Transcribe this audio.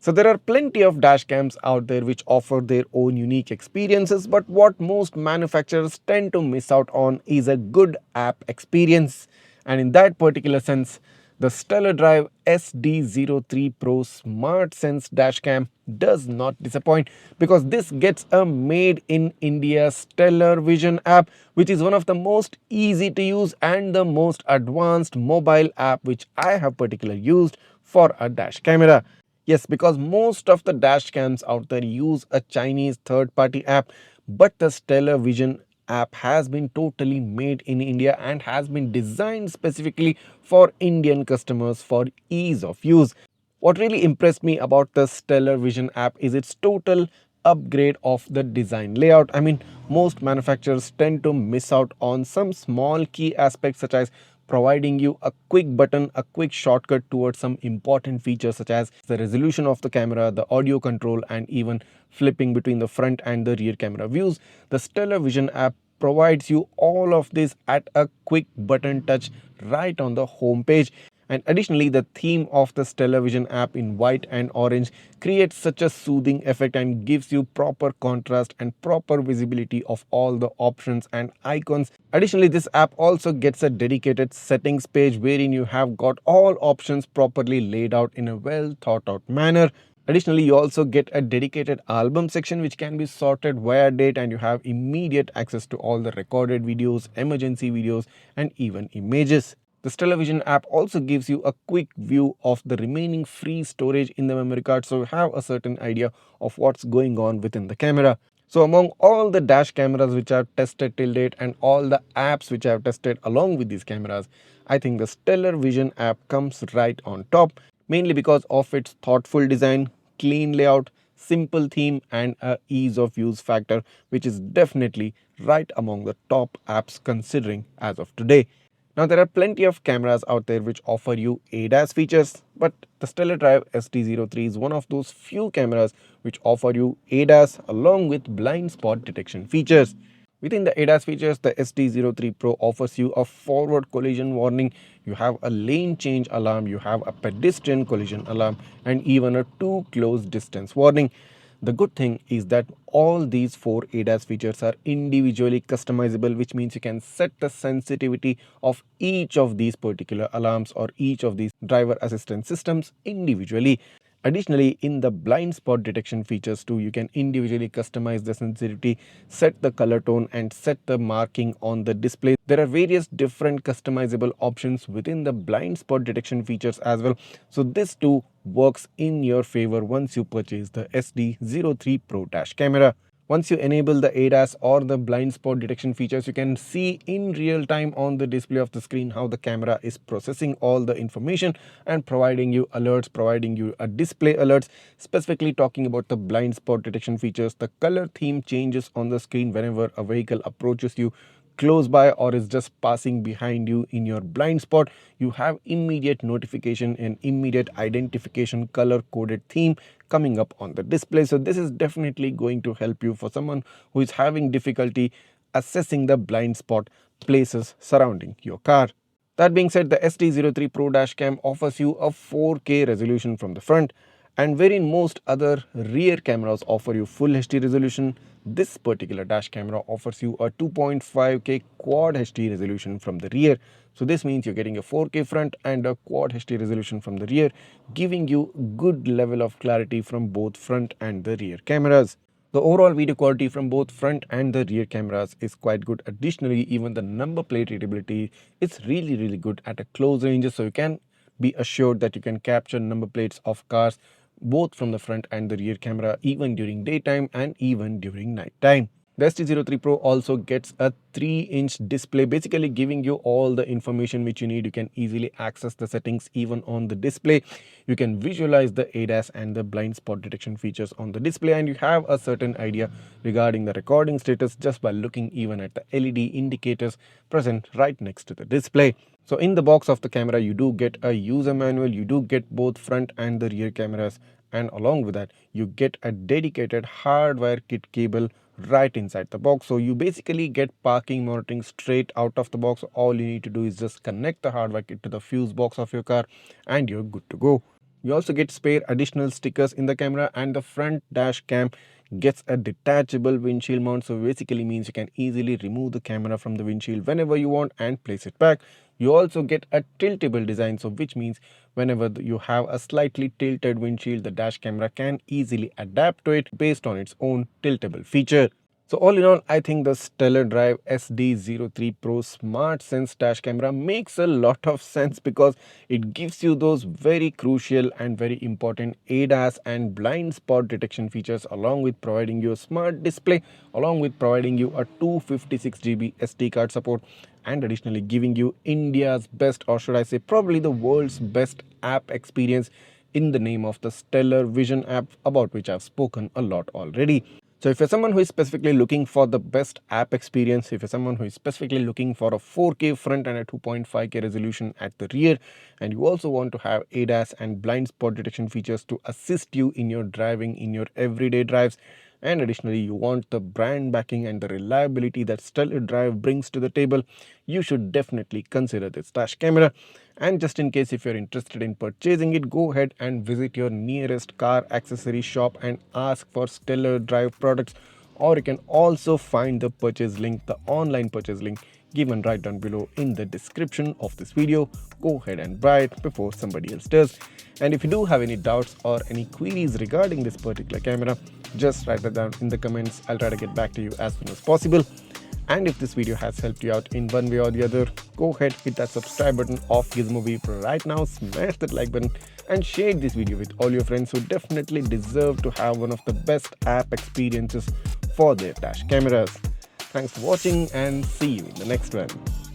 So there are plenty of dash cams out there which offer their own unique experiences, but what most manufacturers tend to miss out on is a good app experience. And in that particular sense, the Stellar Drive SD-03 Pro Smart Sense Dashcam does not disappoint, because this gets a made in India Stellar Vision app, which is one of the most easy to use and the most advanced mobile app which I have particularly used for a dash camera. Yes, because most of the dash cams out there use a Chinese third-party app, but the Stellar Vision app has been totally made in India and has been designed specifically for Indian customers for ease of use. What really impressed me about the Stellar Vision app is its total upgrade of the design layout. I mean, most manufacturers tend to miss out on some small key aspects, such as providing you a quick button, a quick shortcut towards some important features such as the resolution of the camera, the audio control, and even flipping between the front and the rear camera views. The Stellar Vision app provides you all of this at a quick button touch right on the home page. And additionally, the theme of the Stellar Vision app in white and orange creates such a soothing effect and gives you proper contrast and proper visibility of all the options and icons. Additionally, this app also gets a dedicated settings page wherein you have got all options properly laid out in a well thought out manner. Additionally, you also get a dedicated album section which can be sorted via date, and you have immediate access to all the recorded videos, emergency videos, and even images. The Stellar Vision app also gives you a quick view of the remaining free storage in the memory card, so you have a certain idea of what's going on within the camera. So among all the dash cameras which I've tested till date and all the apps which I've tested along with these cameras, I think the Stellar Vision app comes right on top, mainly because of its thoughtful design, clean layout, simple theme, and a ease of use factor, which is definitely right among the top apps considering as of today. Now, there are plenty of cameras out there which offer you ADAS features, but the Stellar Drive SD-03 is one of those few cameras which offer you ADAS along with blind spot detection features. Within the ADAS features, the SD-03 Pro offers you a forward collision warning, you have a lane change alarm, you have a pedestrian collision alarm, and even a too close distance warning. The good thing is that all these 4 ADAS features are individually customizable, which means you can set the sensitivity of each of these particular alarms or each of these driver assistance systems individually. Additionally, in the blind spot detection features too, you can individually customize the sensitivity, set the color tone, and set the marking on the display. There are various different customizable options within the blind spot detection features as well. So this too works in your favor once you purchase the SD-03 Pro dash camera. Once you enable the ADAS or the blind spot detection features, you can see in real time on the display of the screen how the camera is processing all the information and providing you alerts, providing you a display alerts. Specifically talking about the blind spot detection features, the color theme changes on the screen whenever a vehicle approaches you close by or is just passing behind you in your blind spot. You have immediate notification and immediate identification color coded theme coming up on the display. So this is definitely going to help you for someone who is having difficulty assessing the blind spot places surrounding your car. That being said, the SD-03 Pro Dashcam offers you a 4K resolution from the front, and wherein most other rear cameras offer you full HD resolution, this particular dash camera offers you a 2.5K Quad HD resolution from the rear. So this means you're getting a 4K front and a Quad HD resolution from the rear, giving you good level of clarity from both front and the rear cameras. The overall video quality from both front and the rear cameras is quite good. Additionally, even the number plate readability is really good at a close range, so you can be assured that you can capture number plates of cars both from the front and the rear camera even during daytime and even during night time. The SD-03 Pro also gets a 3-inch display, basically giving you all the information which you need. You can easily access the settings even on the display. You can visualize the ADAS and the blind spot detection features on the display, and you have a certain idea regarding the recording status just by looking even at the LED indicators present right next to the display. So in the box of the camera, you do get a user manual, you do get both front and the rear cameras, and along with that, you get a dedicated hardwire kit cable right inside the box. So you basically get parking monitoring straight out of the box. All you need to do is just connect the hardware kit to the fuse box of your car and you're good to go. You also get spare additional stickers in the camera, and the front dash cam gets a detachable windshield mount, so basically means you can easily remove the camera from the windshield whenever you want and place it back. You also get a tiltable design, so which means whenever you have a slightly tilted windshield, the dash camera can easily adapt to it based on its own tiltable feature. So all in all, I think the Stellar Drive SD-03 Pro Smart Sense dash camera makes a lot of sense because it gives you those very crucial and very important ADAS and blind spot detection features, along with providing you a smart display, along with providing you a 256 GB SD card support, and additionally giving you India's best, or should I say probably the world's best app experience in the name of the Stellar Vision app, about which I've spoken a lot already. So if you're someone who is specifically looking for the best app experience, if you're someone who is specifically looking for a 4K front and a 2.5K resolution at the rear, and you also want to have ADAS and blind spot detection features to assist you in your driving, in your everyday drives, and additionally you want the brand backing and the reliability that Stellar Drive brings to the table, you should definitely consider this dash camera. And just in case if you're interested in purchasing it, go ahead and visit your nearest car accessory shop and ask for Stellar Drive products, or you can also find the purchase link, the online purchase link, given right down below in the description of this video. Go ahead and buy it before somebody else does. And if you do have any doubts or any queries regarding this particular camera, just write that down in the comments. I'll try to get back to you as soon as possible. And if this video has helped you out in one way or the other, go ahead, hit that subscribe button of Gizmobeep right now, smash that like button, and share this video with all your friends who definitely deserve to have one of the best app experiences for their dash cameras. Thanks for watching, and see you in the next one.